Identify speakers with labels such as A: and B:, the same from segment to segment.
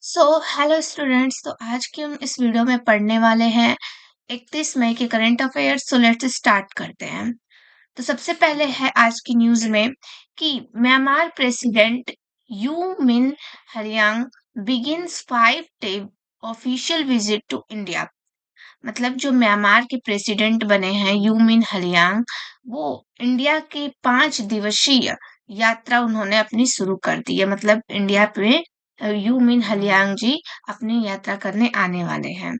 A: Hello students. तो आज के हम इस वीडियो में पढ़ने वाले हैं 31 मई के करंट अफेयर्स। लेट्स स्टार्ट करते हैं। तो सबसे पहले है आज की न्यूज में कि Myanmar president U Min Hlaing begins 5 day official visit to India. मतलब जो म्यांमार के प्रेसिडेंट बने हैं यू मिन हरियांग, वो इंडिया के 5 दिवसीय यात्रा उन्होंने अपनी शुरू कर दी है। मतलब इंडिया पे यू मिन हलियांग जी अपनी यात्रा करने आने वाले हैं।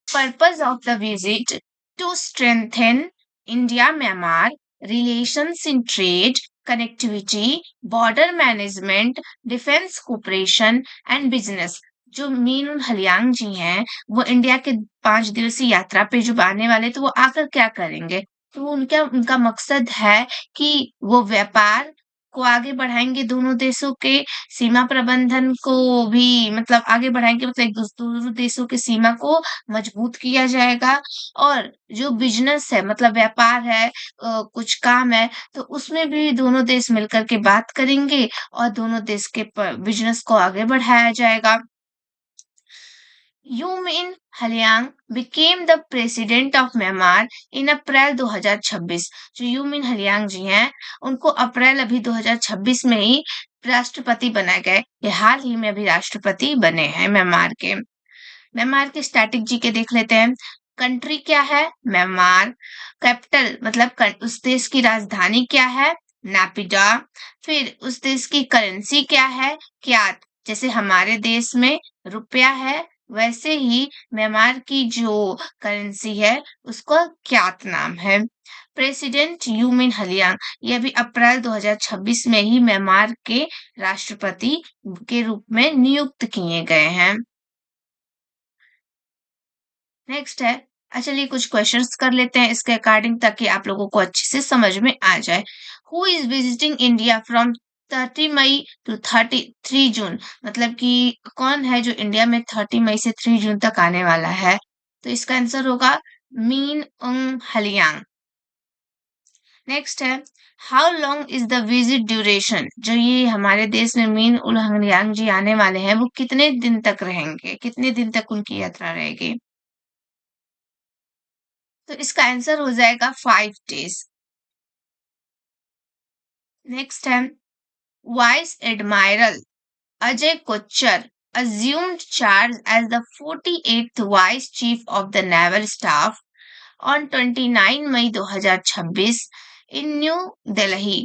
A: Purpose of the visit to strengthen India Myanmar relations in trade, connectivity, border management, defence cooperation and business. जो मीन हलियांग जी हैं वो इंडिया के 5 दिवसीय यात्रा पे जब आने वाले तो वो आकर क्या करेंगे, तो उनका उनका मकसद है कि वो व्यापार को आगे बढ़ाएंगे, दोनों देशों के सीमा प्रबंधन को भी मतलब आगे बढ़ाएंगे। मतलब एक दोनों देशों की सीमा को मजबूत किया जाएगा। और जो बिजनेस है मतलब व्यापार है, कुछ काम है, तो उसमें भी दोनों देश मिलकर के बात करेंगे और दोनों देश के बिजनेस को आगे बढ़ाया जाएगा। यू मिन हलियांग became the president of Myanmar in अप्रैल 2026। जो यू मिन हलियांग जी हैं उनको अप्रैल अभी 2026 में ही राष्ट्रपति बनाए गए। ये हाल ही में अभी राष्ट्रपति बने हैं म्यांमार के। म्यांमार के स्टैटिक जी के देख लेते हैं। कंट्री क्या है? म्यांमार। कैपिटल मतलब उस देश की राजधानी क्या है? नापिडा। फिर उस देश की करेंसी क्या है? क्यात। जैसे हमारे देश में रुपया है, वैसे ही म्यांमार की जो करेंसी है उसका क्यात नाम है। प्रेसिडेंट यू मिन हलियांग ये भी अप्रैल 2026 में ही म्यांमार के राष्ट्रपति के रूप में नियुक्त किए गए हैं। नेक्स्ट है, चलिए कुछ क्वेश्चंस कर लेते हैं इसके अकॉर्डिंग ताकि आप लोगों को अच्छे से समझ में आ जाए। Who is visiting India from 30 मई टू 33 जून। मतलब कि कौन है जो इंडिया में 30 मई से 3 जून तक आने वाला है, तो इसका आंसर होगा मीन उंग हलियांग। नेक्स्ट है, how long is the visit duration. जो ये हमारे देश में मीन उल हलियांग जी आने वाले हैं वो कितने दिन तक रहेंगे, कितने दिन तक उनकी यात्रा रहेगी, तो इसका आंसर हो जाएगा 5 डेज। नेक्स्ट है, vice admiral Ajay Kochhar assumed charge as the 48th Vice Chief of the Naval Staff on 29 मई 2026 in न्यू दिल्ली।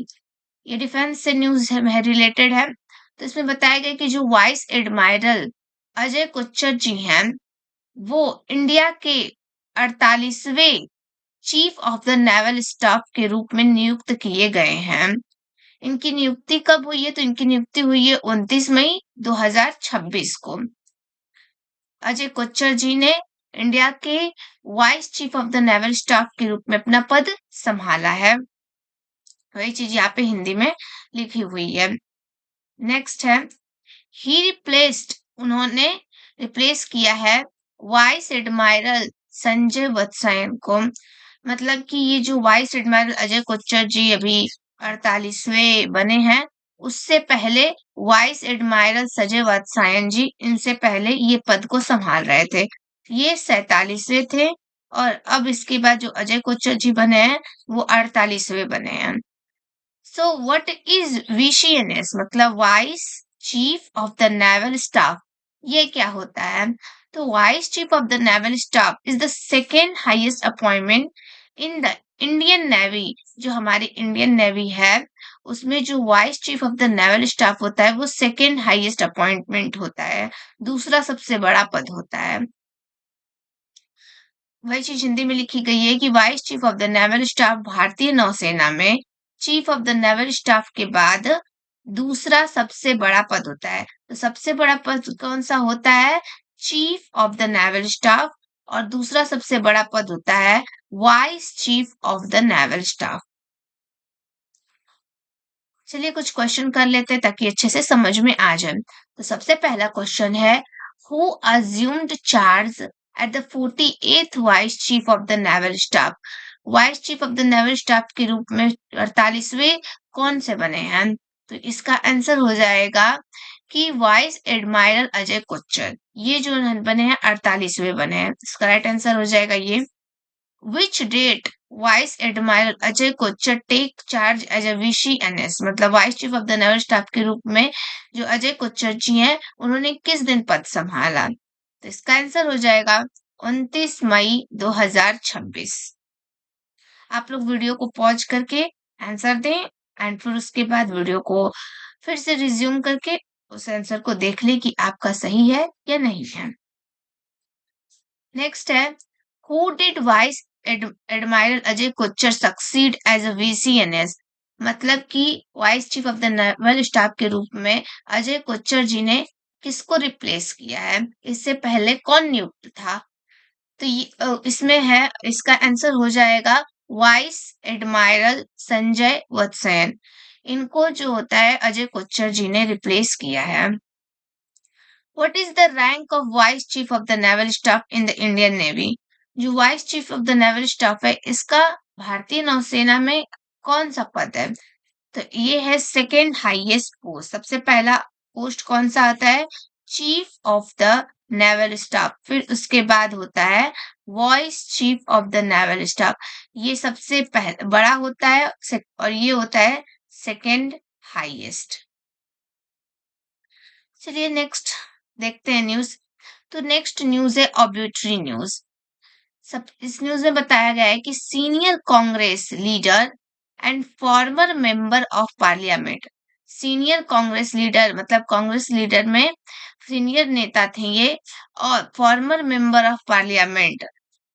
A: ये डिफेंस से न्यूज है रिलेटेड है। तो इसमें बताया गया कि जो वाइस एडमायरल अजय कोच्चर जी हैं वो इंडिया के 48वें chief of the naval staff के रूप में नियुक्त किए गए हैं। इनकी नियुक्ति कब हुई है, तो इनकी नियुक्ति हुई है 29 मई 2026 को। अजय कोच्चर जी ने इंडिया के vice chief of the naval staff के रूप में अपना पद संभाला है। वही चीज यहाँ पे हिंदी में लिखी हुई है। नेक्स्ट है, ही रिप्लेस्ड उन्होंने रिप्लेस किया है वाइस एडमायरल संजय वत्सायन को। मतलब कि ये जो वाइस एडमायरल अजय कोच्चर जी अभी 48वें बने हैं, उससे पहले वाइस एडमायरल संजय वत्सायन जी इनसे पहले ये पद को संभाल रहे थे। ये 47वें थे और अब इसके बाद जो अजय कोच्चर जी बने हैं वो 48वें बने हैं। सो व्हाट इज वीसीएनएस मतलब vice chief of the naval staff, ये क्या होता है? तो vice chief of the naval staff is the second highest appointment in the Indian navy. जो हमारी इंडियन नेवी है उसमें जो vice chief of the naval staff होता है वो सेकेंड हाईएस्ट अपॉइंटमेंट होता है, दूसरा सबसे बड़ा पद होता है। वही चीज हिंदी में लिखी गई है कि vice chief of the naval staff भारतीय नौसेना में chief of the naval staff के बाद दूसरा सबसे बड़ा पद होता है। तो सबसे बड़ा पद कौन सा होता है? Chief of the naval staff. और दूसरा सबसे बड़ा पद होता है vice chief of the naval staff. चलिए कुछ क्वेश्चन कर लेते हैं ताकि अच्छे से समझ में आ जाए। तो सबसे पहला क्वेश्चन है, who assumed charge at the 48th vice chief of the naval staff. Vice chief of the naval staff के रूप में 48वें कौन से बने हैं? तो इसका आंसर हो जाएगा कि वाइस एडमायरल अजय कोच्चर, ये जो बने हैं 48वें बने हैं, इसका राइट आंसर हो जाएगा ये। Which date vice admiral Ajay Kochhar take charge as a VCNS, मतलब vice chief of the naval staff के रूप में जो अजय कोच्चर जी हैं उन्होंने किस दिन पद संभाला? तो इसका आंसर हो जाएगा 29 मई 2026। आप लोग वीडियो को पॉज करके आंसर दें एंड फिर उसके बाद वीडियो को फिर से रिज्यूम करके उस आंसर को देख लें कि आपका सही है या नहीं है। नेक्स्ट है, who did vice admiral Ajay Kochhar succeed as a VCNS, मतलब कि vice chief of the naval staff के रूप में अजय कोच्चर जी ने किसको रिप्लेस किया है, इससे पहले कौन नियुक्त था? तो इसमें है, इसका आंसर हो जाएगा वाइस एडमायरल संजय वत्सयन। इनको जो होता है अजय कोच्चर जी ने रिप्लेस किया है। What is the rank of vice chief of the naval staff in the Indian navy? जो vice chief of the naval staff है इसका भारतीय नौसेना में कौन सा पद है? तो ये है सेकेंड हाईएस्ट पोस्ट। सबसे पहला पोस्ट कौन सा आता है? Chief of the naval staff. फिर उसके बाद होता है voice chief of the naval staff, ये सबसे बड़ा होता है और ये होता है सेकेंड हाईएस्ट। चलिए नेक्स्ट देखते हैं न्यूज। तो नेक्स्ट न्यूज है ऑब्यूटरी न्यूज। सब इस न्यूज में बताया गया है कि senior Congress leader and former member of parliament, senior Congress leader मतलब कांग्रेस लीडर में सीनियर नेता थे ये, और former member of parliament,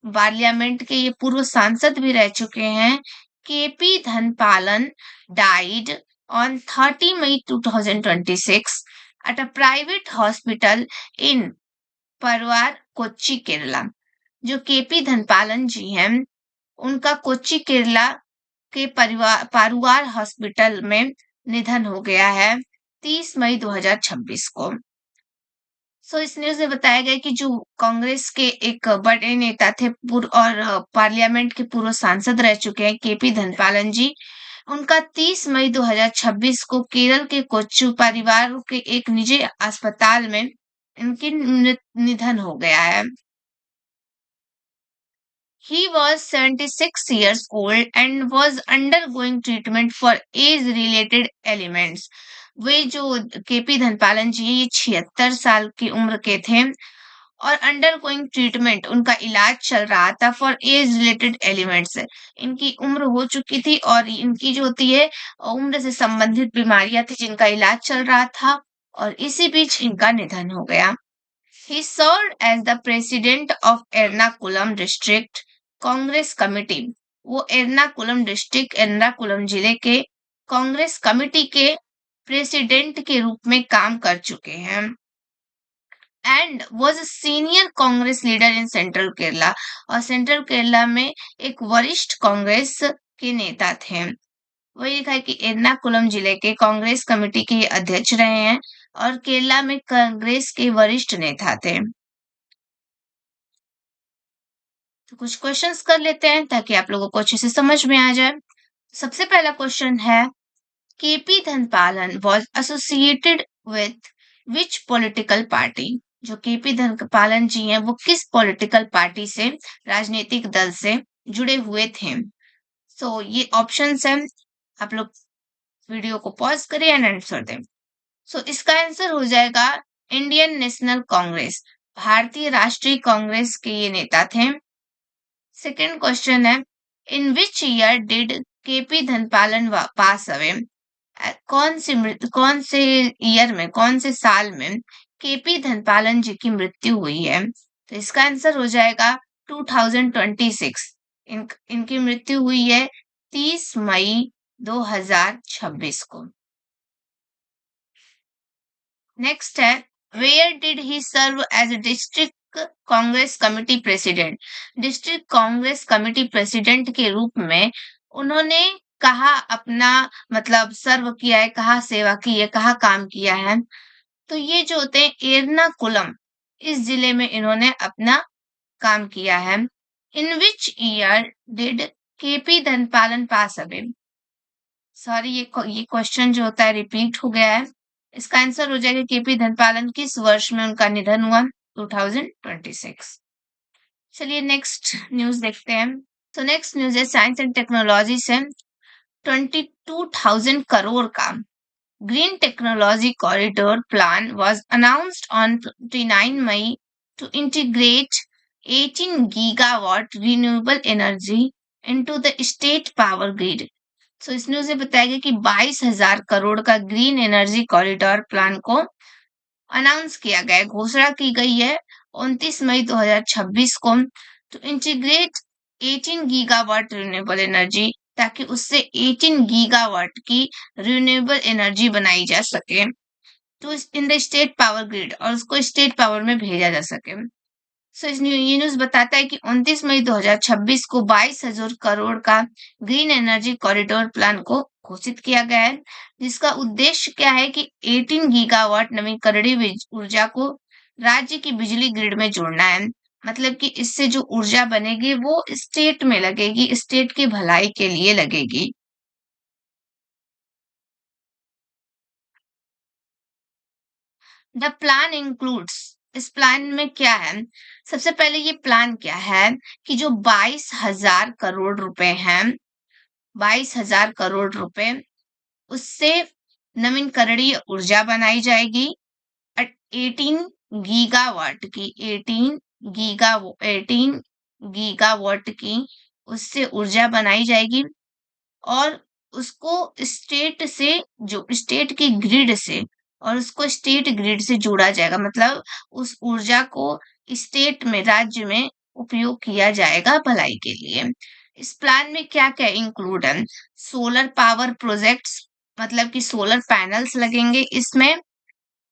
A: parliament के ये पूर्व सांसद भी रह चुके हैं, K P Dhanapalan died on 30 May 2026 at a private hospital in Paravur, Kochi, Kerala. जो केपी धनपालन जी हैं उनका कोच्चि केरला के परिवार पारुवार हॉस्पिटल में निधन हो गया है 30 मई 2026 को। सो इस न्यूज में बताया गया कि जो कांग्रेस के एक बड़े नेता थे पूर्व और पार्लियामेंट के पूर्व सांसद रह चुके हैं केपी धनपालन जी, उनका 30 मई 2026 को केरल के कोच्चि परिवार के एक निजी अस्पताल में इनकी निधन हो गया है। He was 76 years old and was undergoing treatment for age-related ailments. वे जो केपी धनपालन जी ये 76 साल की उम्र के थे और अंडरगोइंग ट्रीटमेंट, उनका इलाज चल रहा था फॉर एज रिलेटेड एलिमेंट्स। इनकी उम्र हो चुकी थी और इनकी जो होती है उम्र से संबंधित बीमारियां थी जिनका इलाज चल रहा था और इसी बीच इनका निधन हो गया। He served as the president of Ernakulam district Congress committee. वो एर्नाकुलम डिस्ट्रिक्ट एर्नाकुलम जिले के कांग्रेस कमेटी के प्रेसिडेंट के रूप में काम कर चुके हैं and was a senior Congress leader in central Kerala, और सेंट्रल केरला में एक वरिष्ठ कांग्रेस के नेता थे। वही लिखा है कि एर्नाकुलम जिले के कांग्रेस कमेटी के अध्यक्ष रहे हैं और केरला में कांग्रेस के वरिष्ठ नेता थे। तो कुछ क्वेश्चंस कर लेते हैं ताकि आप लोगों को अच्छे से समझ में आ जाए। सबसे पहला क्वेश्चन है, K P Dhanapalan was associated with which political party? जो केपी धनपालन जी हैं वो किस पॉलिटिकल पार्टी से, राजनीतिक दल से जुड़े हुए थे? सो ये ऑप्शंस हैं, आप लोग वीडियो को पॉज करें एंड आंसर दें। सो इसका आंसर हो जाएगा इंडियन नेशनल कांग्रेस, भारतीय राष्ट्रीय कांग्रेस के ये नेता थे। सेकेंड क्वेश्चन है, in which year did K P Dhanapalan pass away? कौन से ईयर में, कौन से साल में केपी धनपालन जी की मृत्यु हुई है? तो इसका आंसर हो जाएगा 2026। इनकी मृत्यु हुई है 30 मई 2026 को। नेक्स्ट है, where did he serve as a district Congress committee president? District Congress committee president के रूप में उन्होंने कहाँ अपना मतलब सर्व किया है, कहाँ सेवा की है, कहाँ काम किया है? तो ये जो होते हैं एर्नाकुलम, इस जिले में इन्होंने अपना काम किया है। In which year did K P Dhanapalan pass away? Sorry ये क्वेश्चन जो होता है रिपीट हो गया है। इसका आंसर हो जाएगा केपी धनपालन। किस वर्ष में उनका निधन हुआ? 2026। चलिए नेक्स्ट न्यूज देखते हैं। तो नेक्स्ट न्यूज है साइंस एंड टेक्नोलॉजी से। 22,000 करोड़ का green technology corridor plan was announced on 29 May to integrate 18 gigawatt renewable energy into the state power grid. So इस न्यूज में बताया गया कि 22,000 करोड़ का ग्रीन एनर्जी कॉरिडोर प्लान को अनाउंस किया गया है, घोषणा की गई है 29 मई 2026 को, to integrate 18 gigawatt renewable energy, ताकि उससे 18 गीगावाट की रिन्यूएबल एनर्जी बनाई जा सके तो in the state power grid, और उसको स्टेट पावर में भेजा जा सके। सो ये न्यूज बताता है कि 29 मई 2026 को 22,000 करोड़ का ग्रीन एनर्जी कॉरिडोर प्लान को घोषित किया गया है, जिसका उद्देश्य क्या है कि 18 गीगावाट नवीकरणीय ऊर्जा को राज्य की बिजली ग्रिड में जोड़ना है। मतलब कि इससे जो ऊर्जा बनेगी वो स्टेट में लगेगी, स्टेट की भलाई के लिए लगेगी। द प्लान इंक्लूड्स, इस प्लान में क्या है? सबसे पहले ये प्लान क्या है कि जो 22,000 करोड़ रुपए हैं, 22,000 करोड़ रुपए, उससे नवीकरणीय ऊर्जा बनाई जाएगी 18 गीगावाट की, 18 गीगावाट की उससे ऊर्जा बनाई जाएगी, और उसको स्टेट से, जो स्टेट की ग्रिड से, और उसको स्टेट ग्रिड से जोड़ा जाएगा। मतलब उस ऊर्जा को स्टेट में, राज्य में उपयोग किया जाएगा भलाई के लिए। इस प्लान में क्या क्या इंक्लूड है? सोलर पावर प्रोजेक्ट्स, मतलब कि सोलर पैनल्स लगेंगे इसमें,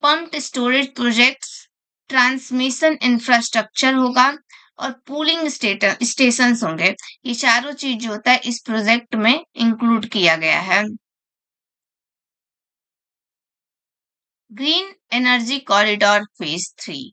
A: pumped storage projects, transmission infrastructure होगा, और पूलिंग स्टेशन होंगे। ये चारों चीज जो होता है इस प्रोजेक्ट में इंक्लूड किया गया है। ग्रीन एनर्जी कॉरिडोर फेज 3,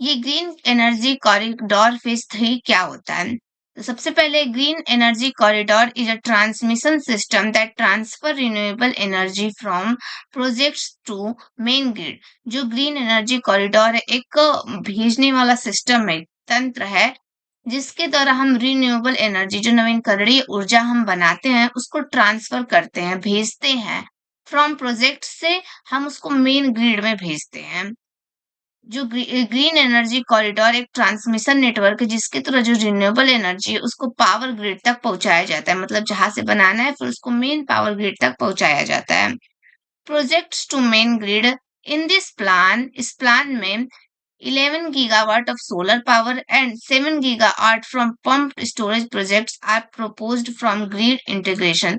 A: ये ग्रीन एनर्जी कॉरिडोर फेज 3 क्या होता है? तो सबसे पहले green energy corridor is a transmission system that transfer renewable energy from projects to main grid. जो ग्रीन एनर्जी कॉरिडोर है, एक भेजने वाला सिस्टम है, तंत्र है, जिसके द्वारा हम रिन्यूएबल एनर्जी, जो नवीकरणीय ऊर्जा हम बनाते हैं, उसको ट्रांसफर करते हैं, भेजते हैं। फ्रॉम प्रोजेक्ट से हम उसको मेन ग्रिड में भेजते हैं। जो ग्रीन एनर्जी कॉरिडोर एक ट्रांसमिशन नेटवर्क है, जिसके थ्रू जो रिन्यूएबल एनर्जी है उसको पावर ग्रिड तक पहुंचाया जाता है। मतलब जहां से बनाना है फिर उसको मेन पावर ग्रिड तक पहुंचाया जाता है। Projects to main grid, in this plan, इस प्लान में 11 gigawatt of solar power and 7 gigawatt from pumped storage projects are proposed from grid integration।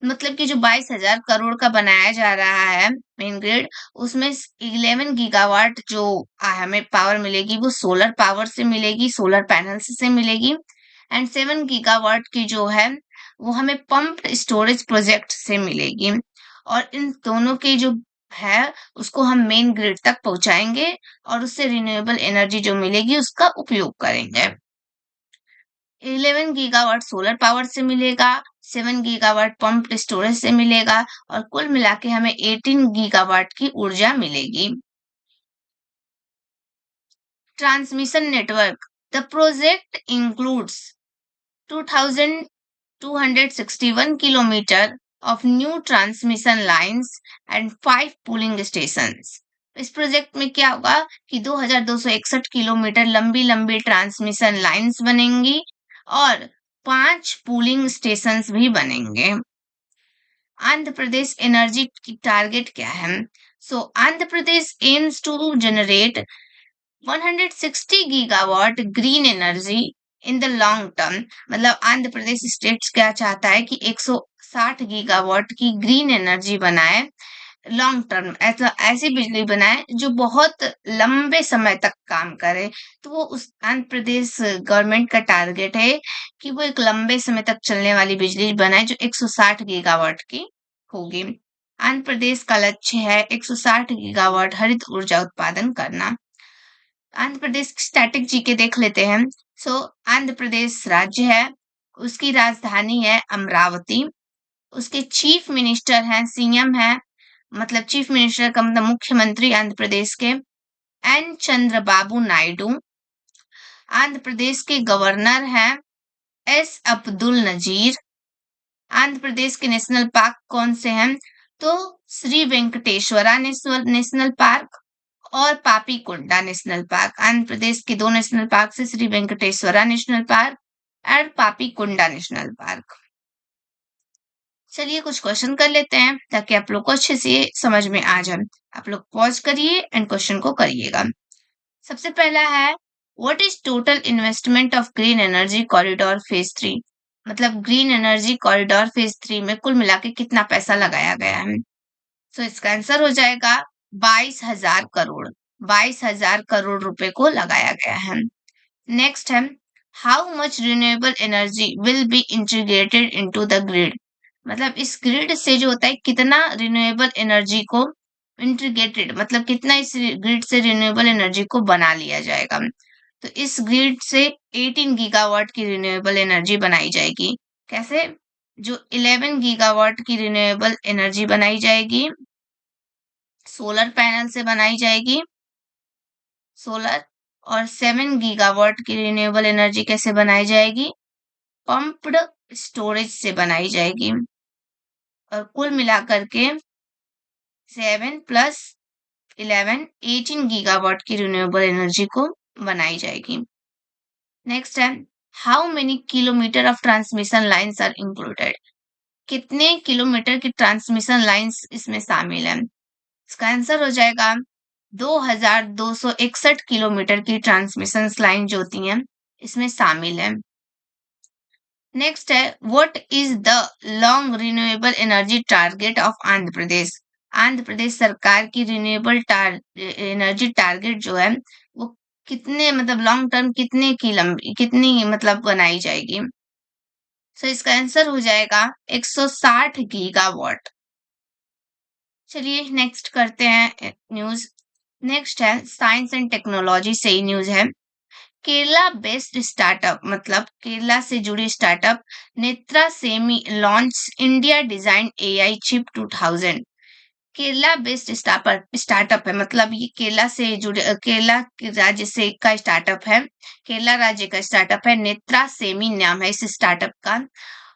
A: मतलब कि जो 22,000 करोड़ का बनाया जा रहा है मेन ग्रिड, उसमें 11 गीगावाट जो हमें पावर मिलेगी वो सोलर पावर से मिलेगी, सोलर पैनल्स से मिलेगी, एंड 7 गीगावाट की जो है वो हमें पंप्ड स्टोरेज प्रोजेक्ट से मिलेगी। और इन दोनों के जो है उसको हम मेन ग्रिड तक पहुंचाएंगे, और उससे रिन्यूएबल एनर्जी जो मिलेगी उसका उपयोग करेंगे। 11 गीगावाट सोलर पावर से मिलेगा, 7 गीगावाट पंप्ड स्टोरेज से मिलेगा, और कुल मिला के हमें 18 गीगावाट की ऊर्जा मिलेगी। Transmission network, the project includes 2,261 kilometre of new transmission lines and 5 pooling stations। इस प्रोजेक्ट में क्या होगा कि 2,261 किलोमीटर लंबी लंबी ट्रांसमिशन लाइंस बनेंगी, और 5 पूलिंग स्टेशंस भी बनेंगे। आंध्र प्रदेश एनर्जी की टारगेट क्या है? So Andhra Pradesh aims to generate 160 gigawatt green energy in the long term. मतलब आंध्र प्रदेश स्टेट क्या चाहता है कि 160 गीगावाट की ग्रीन एनर्जी बनाए, लॉन्ग टर्म, ऐसी बिजली बनाए जो बहुत लंबे समय तक काम करे। तो वो उस आंध्र प्रदेश गवर्नमेंट का टारगेट है कि वो एक लंबे समय तक चलने वाली बिजली बनाए जो 160 गीगावाट की होगी। आंध्र प्रदेश का लक्ष्य है 160 गीगावाट हरित ऊर्जा उत्पादन करना। आंध्र प्रदेश की स्टैटिक जीके देख लेते हैं। आंध्र प्रदेश राज्य है, उसकी राजधानी है अमरावती, उसके चीफ मिनिस्टर हैं, सीएम है मतलब चीफ मिनिस्टर का मतलब मुख्यमंत्री आंध्र प्रदेश के एन चंद्रबाबू नायडू। आंध्र प्रदेश के गवर्नर हैं एस अब्दुल नजीर। आंध्र प्रदेश के नेशनल पार्क कौन से हैं? तो श्री वेंकटेश्वरा नेशनल पार्क और पापीकोंडा नेशनल पार्क। आंध्र प्रदेश के दो नेशनल पार्क से श्री वेंकटेश्वरा नेशनल पार्क और पापीकोंडा नेशनल पार्क। चलिए कुछ क्वेश्चन कर लेते हैं ताकि आप लोग को अच्छे से समझ में आ जाए। आप लोग पॉज करिए एंड क्वेश्चन को करिएगा। सबसे पहला है, what is total investment of green energy corridor phase 3? मतलब ग्रीन एनर्जी कॉरिडोर फेज 3 में कुल मिला के कितना पैसा लगाया गया है? तो इसका आंसर हो जाएगा 22,000 करोड़। 22,000 करोड़ रुपए को लगाया गया है। नेक्स्ट है, how much renewable energy will be integrated into the grid? मतलब इस ग्रिड से जो होता है कितना रिन्यूएबल एनर्जी को इंटीग्रेटेड, मतलब कितना इस ग्रिड से रिन्यूएबल एनर्जी को बना लिया जाएगा। तो इस ग्रिड से 18 गीगावाट की रिन्यूएबल एनर्जी बनाई जाएगी। कैसे? जो 11 गीगावाट की रिन्यूएबल एनर्जी बनाई जाएगी सोलर पैनल से बनाई जाएगी, सोलर। और 7 गीगावाट की रिन्यूएबल एनर्जी कैसे बनाई जाएगी? पंप्ड स्टोरेज से बनाई जाएगी। और कुल मिलाकर के 7 प्लस 11 18 गीगावाट की रिन्यूएबल एनर्जी को बनाई जाएगी। नेक्स्ट है, how many kilometre of transmission lines are included? कितने किलोमीटर की ट्रांसमिशन लाइंस इसमें शामिल है? इसका आंसर हो जाएगा 2,261 किलोमीटर की ट्रांसमिशन लाइन जो होती हैं इसमें शामिल है। नेक्स्ट है, what is the long renewable energy target of Andhra Pradesh? Andhra Pradesh सरकार की रिन्यूएबल एनर्जी टारगेट जो है वो कितने, मतलब लॉन्ग टर्म कितने की लंबी, कितनी मतलब बनाई जाएगी? तो इसका आंसर हो जाएगा 160 गीगावाट। चलिए नेक्स्ट करते हैं न्यूज। नेक्स्ट है साइंस एंड टेक्नोलॉजी से ही न्यूज है। केरला बेस्ड स्टार्टअप, मतलब केरला से जुड़ी startup Netra semi launch India design AI chip 2000। Kerala based startup है, मतलब ये केरला से जुड़े, केरला राज्य से का स्टार्टअप है। केरला राज्य का स्टार्टअप है, नेत्रा सेमी नाम है इस स्टार्टअप का।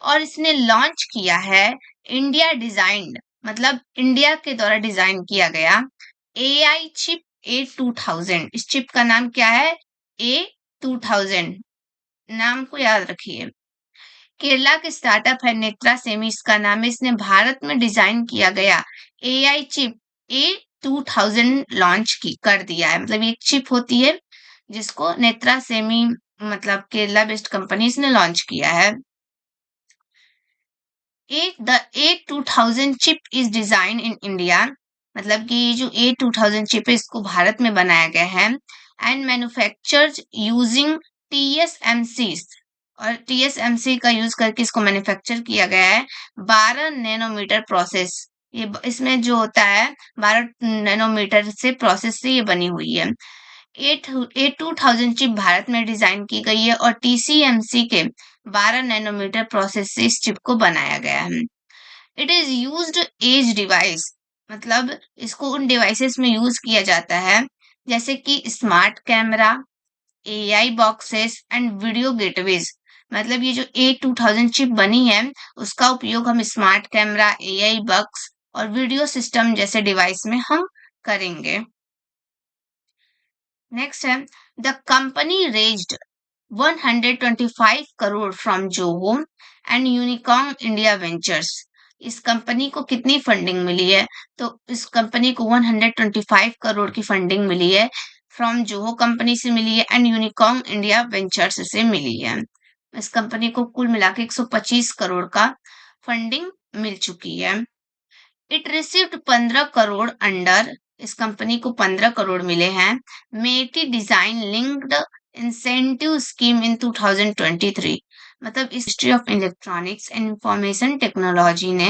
A: और इसने लॉन्च किया है इंडिया डिजाइन, मतलब इंडिया के द्वारा डिजाइन किया गया एआई चिप A2000। इस चिप का नाम क्या है? A2000। नाम को याद रखिए। केरला के स्टार्टअप है नेत्रा सेमी, इसका नाम है। इसने भारत में डिजाइन किया गया एआई चिप A2000 लॉन्च कर दिया है। मतलब एक चिप होती है जिसको नेत्रा सेमी, मतलब केरला बेस्ड कंपनीज ने लॉन्च किया है। The A2000 chip is design in India, मतलब कि ये जो A2000 चिप है इसको भारत में बनाया गया है एंड मैन्युफैक्चर्ड यूजिंग TSMC, और TSMC का यूज करके इसको मैन्युफैक्चर किया गया है 12 नैनोमीटर प्रोसेस। ये इसमें जो होता है 12 नैनोमीटर से प्रोसेस से ये बनी हुई है। A2000 चिप भारत में डिजाइन की गई है और TSMC के 12 नैनोमीटर प्रोसेस से इस चिप को बनाया गया है। It is used edge device, मतलब इसको उन डिवाइसेस में यूज किया जाता है जैसे कि smart camera, AI boxes and video gateways. मतलब ये जो A2000 चिप बनी है उसका उपयोग हम स्मार्ट कैमरा, एआई बॉक्स और वीडियो सिस्टम जैसे डिवाइस में हम करेंगे। नेक्स्ट है, the company raised 125 crore from Zoho and unicorn India ventures. इस कंपनी को कितनी फंडिंग मिली है? तो इस कंपनी को 125 करोड़ की फंडिंग मिली है, फ्रॉम जोहो कंपनी से मिली है एंड यूनिकॉर्न इंडिया वेंचर्स से मिली है। इस कंपनी को कुल मिला के 125 करोड़ का फंडिंग मिल चुकी है। इट रिसीव्ड 15 करोड़ अंडर, इस कंपनी को 15 करोड़ मिले हैं MeitY design linked incentive scheme in 2023। मतलब ministry of electronics and information technology ने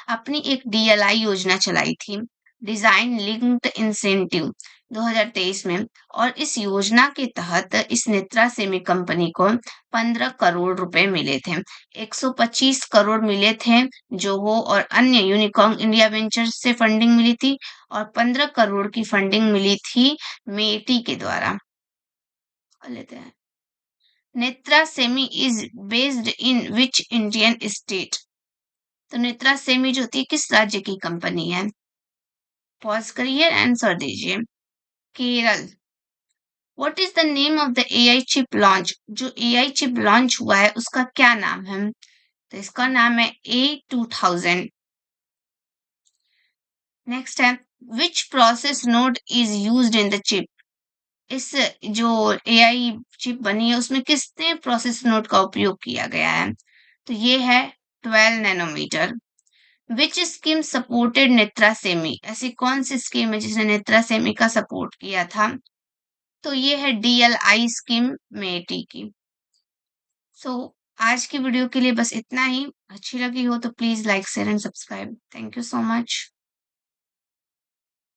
A: अपनी एक DLI योजना चलाई थी, डिजाइन लिंक्ड इंसेंटिव, 2023 में। और इस योजना के तहत इस नेत्रा सेमी कंपनी को 15 करोड़ रुपए मिले थे। 125 करोड़ मिले थे जोहो और अन्य यूनिकॉर्न इंडिया वेंचर्स से फंडिंग मिली थी, और 15 करोड़ की फंडिंग मिली थी मेटी के द्वारा। लेते हैं, Netra semi is based in which Indian state? तो नेत्रा सेमी जो होती है किस राज्य की कंपनी है? पॉज करिए, आंसर दीजिए। Kerala. What is the name of the AI chip launch? जो एआई चिप लॉन्च हुआ है उसका क्या नाम है? तो इसका नाम है A2000। नेक्स्ट है, which process node is used in the chip? इस जो एआई चिप बनी है उसमें किसने प्रोसेस नोड का उपयोग किया गया है? तो ये है 12 nanometre. Which scheme supported Netra Semi? ऐसी कौन सी स्कीम है जिसने नेत्रा सेमी का सपोर्ट किया था? तो ये है DLI स्कीम मेटी की। सो आज की वीडियो के लिए बस इतना ही। अच्छी लगी हो तो please like share and subscribe. Thank you so much.